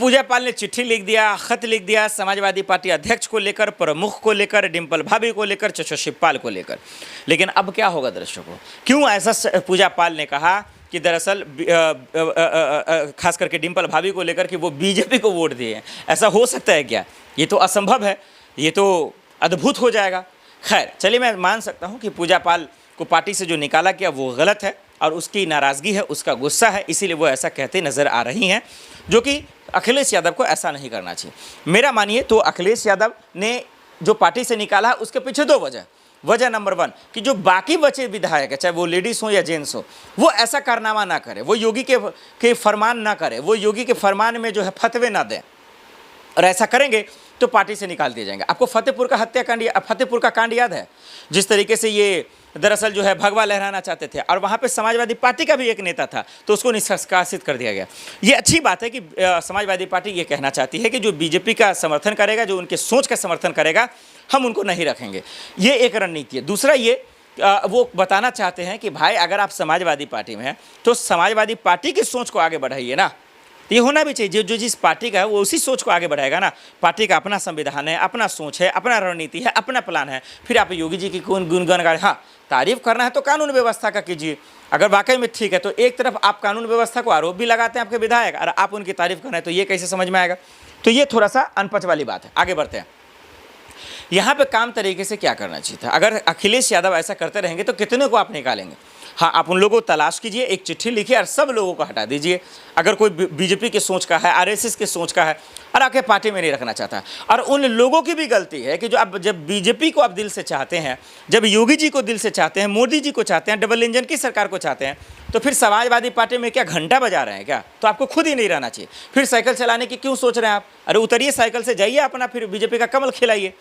पूजा पाल ने चिट्ठी लिख दिया, खत लिख दिया समाजवादी पार्टी अध्यक्ष को लेकर, प्रमुख को लेकर, डिम्पल भाभी को लेकर, चचा शिवपाल को लेकर। लेकिन अब क्या होगा दर्शकों, क्यों ऐसा पूजा पाल ने कहा कि दरअसल खास करके डिम्पल भाभी को लेकर कि वो बीजेपी को वोट दिए हैं? ऐसा हो सकता है क्या? ये तो असंभव है, ये तो अद्भुत हो जाएगा। खैर चलिए, मैं मान सकता हूँ कि पूजा पाल को पार्टी से जो निकाला गया वो गलत है और उसकी नाराज़गी है, उसका गुस्सा है, इसीलिए वो ऐसा कहते नज़र आ रही हैं, जो कि अखिलेश यादव को ऐसा नहीं करना चाहिए। मेरा मानिए तो अखिलेश यादव ने जो पार्टी से निकाला है उसके पीछे दो वजह नंबर 1 कि जो बाकी बचे विधायक है, चाहे वो लेडीज़ हो या जेंट्स हो, वो ऐसा कारनामा ना करे, वो योगी के फरमान ना करे, वो योगी के फरमान में जो है फतवे ना दें, और ऐसा करेंगे तो पार्टी से निकाल दिए जाएंगे। आपको फतेहपुर का कांड याद है, जिस तरीके से ये दरअसल जो है भगवा लहराना चाहते थे और वहाँ पे समाजवादी पार्टी का भी एक नेता था तो उसको निष्कासित कर दिया गया। ये अच्छी बात है कि समाजवादी पार्टी ये कहना चाहती है कि जो बीजेपी का समर्थन करेगा, जो उनके सोच का समर्थन करेगा, हम उनको नहीं रखेंगे। ये एक रणनीति है। दूसरा ये वो बताना चाहते हैं कि भाई अगर आप समाजवादी पार्टी में हैं तो समाजवादी पार्टी की सोच को आगे बढ़ाइए ना। तो ये होना भी चाहिए, जो जिस पार्टी का है वो उसी सोच को आगे बढ़ाएगा ना। पार्टी का अपना संविधान है, अपना सोच है, अपना रणनीति है, अपना प्लान है। फिर आप योगी जी की कौन गुणगान गाए? हाँ, तारीफ करना है तो कानून व्यवस्था का कीजिए, अगर वाकई में ठीक है तो। एक तरफ आप कानून व्यवस्था को आरोप भी लगाते हैं आपके विधायक, और आप उनकी तारीफ कर रहे हैं, तो ये कैसे समझ में आएगा? तो ये थोड़ा सा अनपच वाली बात है। आगे बढ़ते हैं। यहाँ पे काम तरीके से क्या करना चाहिए था? अगर अखिलेश यादव ऐसा करते रहेंगे तो कितने को आप निकालेंगे? हाँ, आप उन लोगों को तलाश कीजिए, एक चिट्ठी लिखिए और सब लोगों को हटा दीजिए। अगर कोई बीजेपी की सोच का है, आरएसएस की सोच का है और आके पार्टी में नहीं रखना चाहता, और उन लोगों की भी गलती है कि जो अब जब बीजेपी को आप दिल से चाहते हैं, जब योगी जी को दिल से चाहते हैं, मोदी जी को चाहते हैं, डबल इंजन की सरकार को चाहते हैं, तो फिर समाजवादी पार्टी में क्या घंटा बजा रहे हैं क्या? तो आपको खुद ही नहीं रहना चाहिए। फिर साइकिल चलाने की क्यों सोच रहे हैं आप? अरे उतरिए साइकिल से, जाइए अपना, फिर बीजेपी का कमल खिलाइए।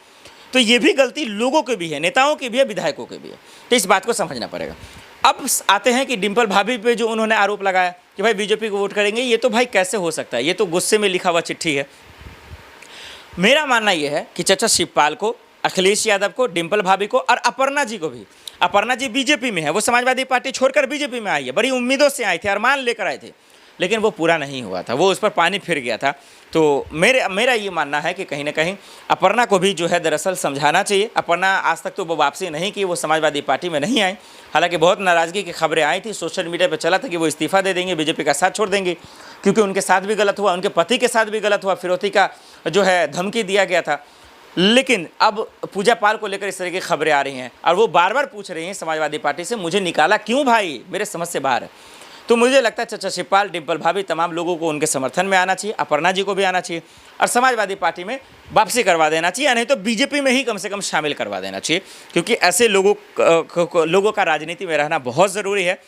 तो ये भी गलती लोगों की भी है, नेताओं की भी है, विधायकों की भी है। तो इस बात को समझना पड़ेगा। अब आते हैं कि डिम्पल भाभी पे जो उन्होंने आरोप लगाया कि भाई बीजेपी को वोट करेंगे, ये तो भाई कैसे हो सकता है? ये तो गुस्से में लिखा हुआ चिट्ठी है। मेरा मानना यह है कि चचा शिवपाल को, अखिलेश यादव को, डिम्पल भाभी को और अपर्णा जी को भी, अपर्णा जी बीजेपी में है, वो समाजवादी पार्टी छोड़कर बीजेपी में आई है, बड़ी उम्मीदों से आई थे, अरमान लेकर आए थे, लेकिन वो पूरा नहीं हुआ था, वो उस पर पानी फिर गया था। तो मेरा ये मानना है कि कहीं ना कहीं अपर्णा को भी जो है दरअसल समझाना चाहिए। अपर्णा आज तक तो वो वापसी नहीं की, वो समाजवादी पार्टी में नहीं आई, हालांकि बहुत नाराज़गी की खबरें आई थी, सोशल मीडिया पर चला था कि वो इस्तीफा दे देंगे, बीजेपी का साथ छोड़ देंगे, क्योंकि उनके साथ भी गलत हुआ, उनके पति के साथ भी गलत हुआ, फिरौती का जो है धमकी दिया गया था। लेकिन अब पूजा पाल को लेकर इस तरह की खबरें आ रही हैं और वो बार बार पूछ रही हैं समाजवादी पार्टी से, मुझे निकाला क्यों भाई, मेरे समझ से बाहर है। तो मुझे लगता है चचा शिवपाल, डिम्पल भाभी, तमाम लोगों को उनके समर्थन में आना चाहिए, अपर्णा जी को भी आना चाहिए और समाजवादी पार्टी में वापसी करवा देना चाहिए, नहीं तो बीजेपी में ही कम से कम शामिल करवा देना चाहिए, क्योंकि ऐसे लोगों का राजनीति में रहना बहुत ज़रूरी है।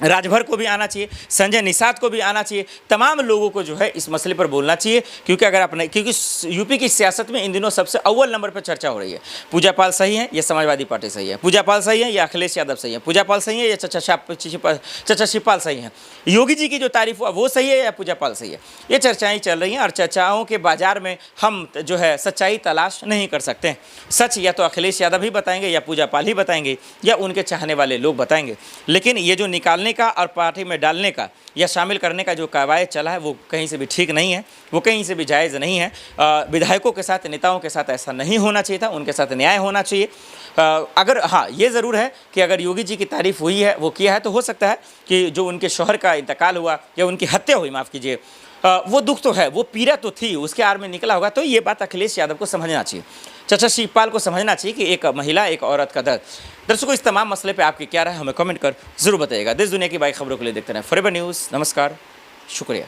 राजभर को भी आना चाहिए, संजय निषाद को भी आना चाहिए, तमाम लोगों को जो है इस मसले पर बोलना चाहिए, क्योंकि यूपी की सियासत में इन दिनों सबसे अव्वल नंबर पर चर्चा हो रही है। पूजा पाल सही है या समाजवादी पार्टी सही है? पूजा पाल सही है या अखिलेश यादव सही है? पूजा पाल सही है या चचा शिवपाल सही है? योगी जी की जो तारीफ हुआ वो सही है या पूजा पाल सही है? ये चर्चाएँ चल रही हैं और चर्चाओं के बाजार में हम जो है सच्चाई तलाश नहीं कर सकते। सच या तो अखिलेश यादव ही बताएंगे या पूजा पाल ही बताएंगे या उनके चाहने वाले लोग बताएंगे। लेकिन ये जो निकालने का और पार्टी में डालने का या शामिल करने का जो कवायद चला है वो कहीं से भी ठीक नहीं है, वो कहीं से भी जायज़ नहीं है। विधायकों के साथ, नेताओं के साथ ऐसा नहीं होना चाहिए था, उनके साथ न्याय होना चाहिए। अगर हाँ, ये ज़रूर है कि अगर योगी जी की तारीफ़ हुई है, वो किया है, तो हो सकता है कि जो उनके शौहर का इंतकाल हुआ या उनकी हत्या हुई, माफ़ कीजिए, वो दुख तो है, वो पीड़ा तो थी, उसके आड़ में निकला होगा। तो ये बात अखिलेश यादव को समझना चाहिए, चचा शिवपाल को समझना चाहिए कि एक महिला, एक औरत का दर्द। दर्शकों, इस तमाम मसले पे आपकी क्या राय है, हमें कमेंट कर जरूर बताइएगा। देश दुनिया की बाकी खबरों के लिए देखते रहें फॉरएवर न्यूज़। नमस्कार, शुक्रिया।